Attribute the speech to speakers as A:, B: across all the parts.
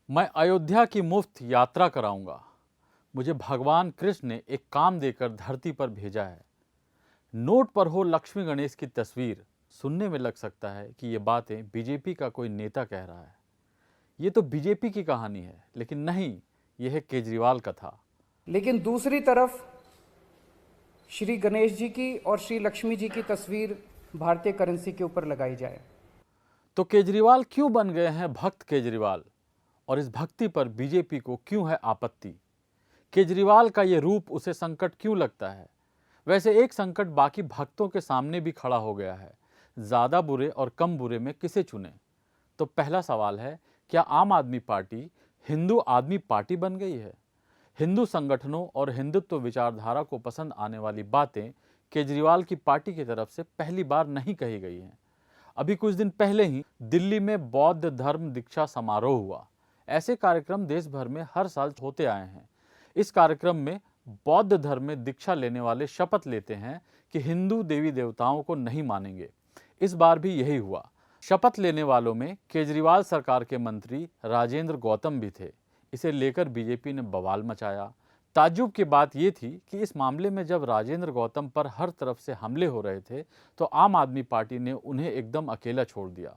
A: मैं अयोध्या की मुफ्त यात्रा कराऊंगा। मुझे भगवान कृष्ण ने एक काम देकर धरती पर भेजा है। नोट पर हो लक्ष्मी गणेश की तस्वीर। सुनने में लग सकता है कि ये बातें बीजेपी का कोई नेता कह रहा है। ये तो बीजेपी की कहानी है, लेकिन नहीं, यह है केजरीवाल का था।
B: लेकिन दूसरी तरफ श्री गणेश जी की और श्री लक्ष्मी जी की तस्वीर भारतीय करेंसी के ऊपर लगाई जाए
A: तो केजरीवाल क्यों बन गए हैं भक्त केजरीवाल, और इस भक्ति पर बीजेपी को क्यों है आपत्ति? केजरीवाल का ये रूप उसे संकट क्यों लगता है? वैसे एक संकट बाकी भक्तों के सामने भी खड़ा हो गया है। ज्यादा बुरे और कम बुरे में किसे चुने? तो पहला सवाल है, क्या आम आदमी पार्टी हिंदू आदमी पार्टी बन गई है? हिंदू संगठनों और हिंदुत्व विचारधारा को पसंद आने वाली बातें केजरीवाल की पार्टी की तरफ से पहली बार नहीं कही गई हैं। अभी कुछ दिन पहले ही दिल्ली में बौद्ध धर्म दीक्षा समारोह हुआ। ऐसे कार्यक्रम देश भर में हर साल होते आए हैं। इस कार्यक्रम में बौद्ध धर्म में दीक्षा लेने वाले शपथ लेते हैं कि हिंदू देवी देवताओं को नहीं मानेंगे। इस बार भी यही हुआ। शपथ लेने वालों में केजरीवाल सरकार के मंत्री राजेंद्र गौतम भी थे। इसे लेकर बीजेपी ने बवाल मचाया। ताज्जुब की बात यह थी कि इस मामले में जब राजेंद्र गौतम पर हर तरफ से हमले हो रहे थे तो आम आदमी पार्टी ने उन्हें एकदम अकेला छोड़ दिया।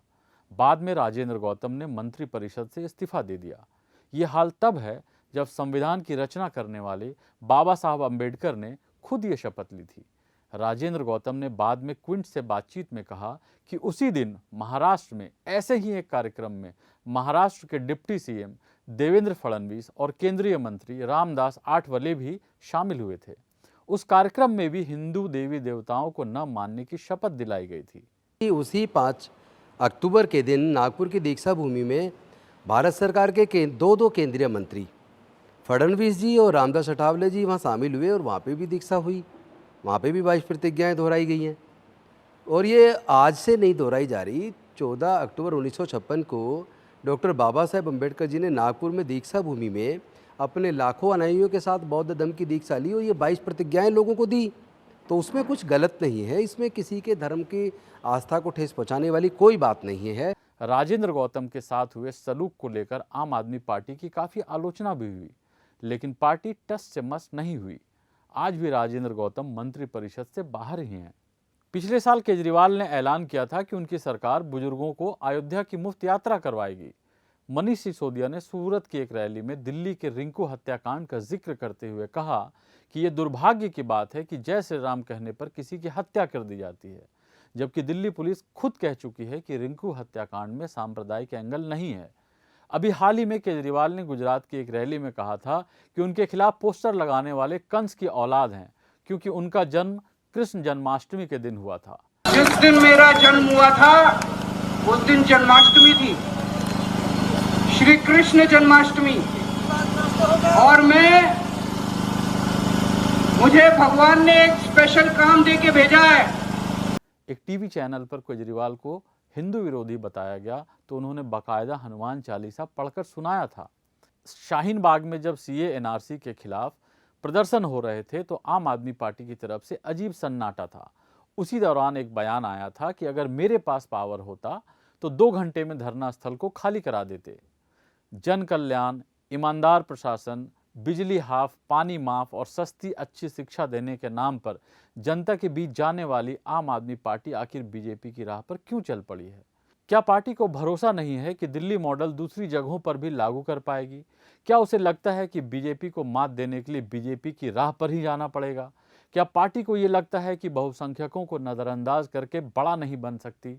A: बाद में राजेंद्र गौतम ने मंत्रिपरिषद से इस्तीफा दे दिया। ये हाल तब है जब संविधान की रचना करने वाले बाबा साहब अम्बेडकर ने खुद ये शपथ ली थी। राजेंद्र गौतम ने बाद में क्विंट से बातचीत में कहा कि उसी दिन महाराष्ट्र में ऐसे ही एक कार्यक्रम में महाराष्ट्र के डिप्टी सीएम देवेंद्र फडणवीस और केंद्रीय मंत्री रामदास आठवले भी शामिल हुए थे। उस कार्यक्रम में भी हिंदू देवी देवताओं को न मानने की शपथ दिलाई गई थी।
C: उसी 5 अक्टूबर के दिन नागपुर की दीक्षा भूमि में भारत सरकार के दो केंद्रीय मंत्री फडणवीस जी और रामदास अठावले जी वहाँ शामिल हुए और वहाँ पे भी दीक्षा हुई। वहाँ पे भी 22 प्रतिज्ञाएँ दोहराई गई हैं और ये आज से नहीं दोहराई जा रही। 14 अक्टूबर 1956 को डॉक्टर बाबा साहेब अम्बेडकर जी ने नागपुर में दीक्षा भूमि में अपने लाखों अनुयायियों के साथ बौद्ध धर्म की दीक्षा ली और ये 22 प्रतिज्ञाएँ लोगों को दी। तो उसमें कुछ गलत नहीं है, इसमें किसी के धर्म की आस्था को ठेस पहुँचाने वाली कोई बात नहीं है।
A: राजेंद्र गौतम के साथ हुए सलूक को लेकर आम आदमी पार्टी की काफ़ी आलोचना भी हुई, लेकिन पार्टी टस से मस नहीं हुई। आज भी राजेंद्र गौतम मंत्रिपरिषद से बाहर ही हैं। पिछले साल केजरीवाल ने ऐलान किया था कि उनकी सरकार बुजुर्गों को अयोध्या की मुफ्त यात्रा करवाएगी। मनीष सिसोदिया ने सूरत की एक रैली में दिल्ली के रिंकू हत्याकांड का जिक्र करते हुए कहा कि यह दुर्भाग्य की बात है कि जय श्री राम कहने पर किसी की हत्या कर दी जाती है, जबकि दिल्ली पुलिस खुद कह चुकी है कि रिंकू हत्याकांड में सांप्रदायिक एंगल नहीं है। अभी हाल ही में केजरीवाल ने गुजरात की एक रैली में कहा था कि उनके खिलाफ पोस्टर लगाने वाले कंस की औलाद हैं, क्योंकि उनका जन्म कृष्ण जन्माष्टमी के दिन हुआ था।
B: जिस दिन मेरा जन्म हुआ था उस दिन जन्माष्टमी थी, श्री कृष्ण जन्माष्टमी, और मुझे भगवान ने एक स्पेशल काम दे के भेजा है।
A: एक टीवी चैनल पर केजरीवाल को हिंदू विरोधी बताया गया तो उन्होंने बाकायदा हनुमान चालीसा पढ़कर सुनाया था। शाहीन बाग में जब सीए एनआरसी के खिलाफ प्रदर्शन हो रहे थे तो आम आदमी पार्टी की तरफ से अजीब सन्नाटा था। उसी दौरान एक बयान आया था कि अगर मेरे पास पावर होता तो 2 घंटे में धरना स्थल को खाली करा देते। जन कल्याण, ईमानदार प्रशासन, बिजली हाफ, पानी माफ और सस्ती अच्छी शिक्षा देने के नाम पर जनता के बीच जाने वाली आम आदमी पार्टी आखिर बीजेपी की राह पर क्यों चल पड़ी है? क्या पार्टी को भरोसा नहीं है कि दिल्ली मॉडल दूसरी जगहों पर भी लागू कर पाएगी? क्या उसे लगता है कि बीजेपी को मात देने के लिए बीजेपी की राह पर ही जाना पड़ेगा? क्या पार्टी को ये लगता है कि बहुसंख्यकों को नजरअंदाज करके बड़ा नहीं बन सकती?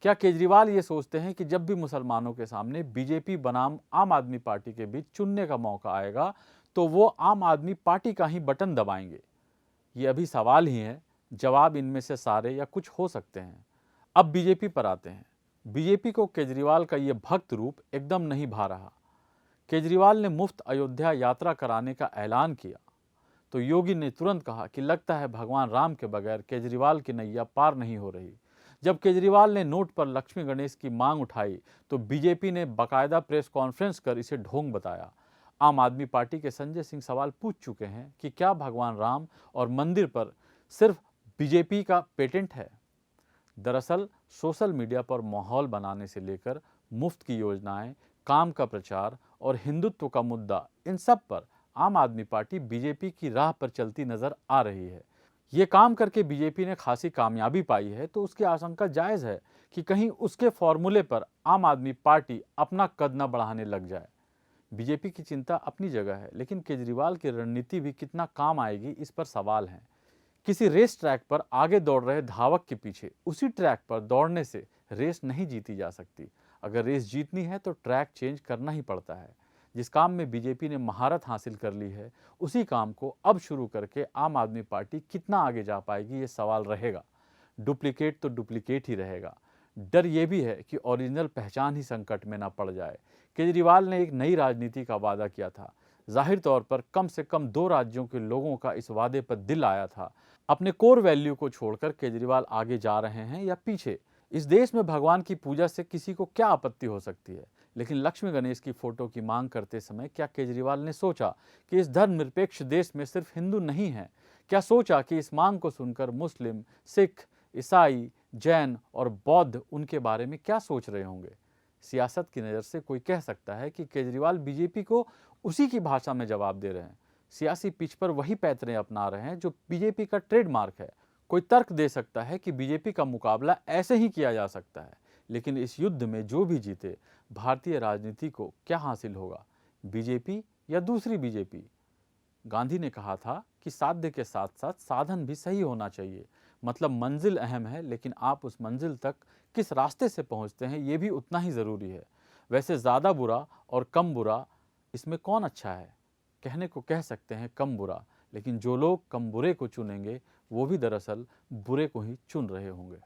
A: क्या केजरीवाल ये सोचते हैं कि जब भी मुसलमानों के सामने बीजेपी बनाम आम आदमी पार्टी के बीच चुनने का मौका आएगा तो वो आम आदमी पार्टी का ही बटन दबाएंगे? ये अभी सवाल ही है, जवाब इनमें से सारे या कुछ हो सकते हैं। अब बीजेपी पर आते हैं। बीजेपी को केजरीवाल का ये भक्त रूप एकदम नहीं भा रहा। केजरीवाल ने मुफ्त अयोध्या यात्रा कराने का ऐलान किया तो योगी ने तुरंत कहा कि लगता है भगवान राम के बगैर केजरीवाल की नैया पार नहीं हो रही। जब केजरीवाल ने नोट पर लक्ष्मी गणेश की मांग उठाई तो बीजेपी ने बाकायदा प्रेस कॉन्फ्रेंस कर इसे ढोंग बताया। आम आदमी पार्टी के संजय सिंह सवाल पूछ चुके हैं कि क्या भगवान राम और मंदिर पर सिर्फ बीजेपी का पेटेंट है? दरअसल सोशल मीडिया पर माहौल बनाने से लेकर मुफ्त की योजनाएं, काम का प्रचार और हिंदुत्व का मुद्दा, इन सब पर आम आदमी पार्टी बीजेपी की राह पर चलती नजर आ रही है। ये काम करके बीजेपी ने खासी कामयाबी पाई है तो उसकी आशंका जायज़ है कि कहीं उसके फॉर्मूले पर आम आदमी पार्टी अपना कद न बढ़ाने लग जाए। बीजेपी की चिंता अपनी जगह है, लेकिन केजरीवाल की रणनीति भी कितना काम आएगी इस पर सवाल है। किसी रेस ट्रैक पर आगे दौड़ रहे धावक के पीछे उसी ट्रैक पर दौड़ने से रेस नहीं जीती जा सकती। अगर रेस जीतनी है तो ट्रैक चेंज करना ही पड़ता है। जिस काम में बीजेपी ने महारत हासिल कर ली है, उसी काम को अब शुरू करके आम आदमी पार्टी कितना आगे जा पाएगी, ये सवाल रहेगा। डुप्लीकेट तो डुप्लीकेट ही रहेगा। डर ये भी है कि ओरिजिनल पहचान ही संकट में ना पड़ जाए। केजरीवाल ने एक नई राजनीति का वादा किया था। जाहिर तौर पर कम से कम 2 राज्यों के लोगों का इस वादे पर दिल आया था। अपने कोर वैल्यू को छोड़कर केजरीवाल आगे जा रहे हैं या पीछे, इस देश में भगवान की पूजा से किसी को क्या आपत्ति हो सकती है। लेकिन लक्ष्मी गणेश की फोटो की मांग करते समय क्या केजरीवाल ने सोचा कि इस धर्मनिरपेक्ष देश में सिर्फ हिंदू नहीं हैं? क्या सोचा कि इस मांग को सुनकर मुस्लिम, सिख, ईसाई, जैन और बौद्ध उनके बारे में क्या सोच रहे होंगे? सियासत की नज़र से कोई कह सकता है कि केजरीवाल बीजेपी को उसी की भाषा में जवाब दे रहे हैं, सियासी पिच पर वही पैतरे अपना रहे हैं जो बीजेपी का ट्रेडमार्क है। कोई तर्क दे सकता है कि बीजेपी का मुकाबला ऐसे ही किया जा सकता है, लेकिन इस युद्ध में जो भी जीते, भारतीय राजनीति को क्या हासिल होगा, बीजेपी या दूसरी बीजेपी? गांधी ने कहा था कि साध्य के साथ साथ साधन भी सही होना चाहिए। मतलब मंजिल अहम है, लेकिन आप उस मंजिल तक किस रास्ते से पहुंचते हैं ये भी उतना ही ज़रूरी है। वैसे ज़्यादा बुरा और कम बुरा, इसमें कौन अच्छा है? कहने को कह सकते हैं कम बुरा, लेकिन जो लोग कम बुरे को चुनेंगे वो भी दरअसल बुरे को ही चुन रहे होंगे।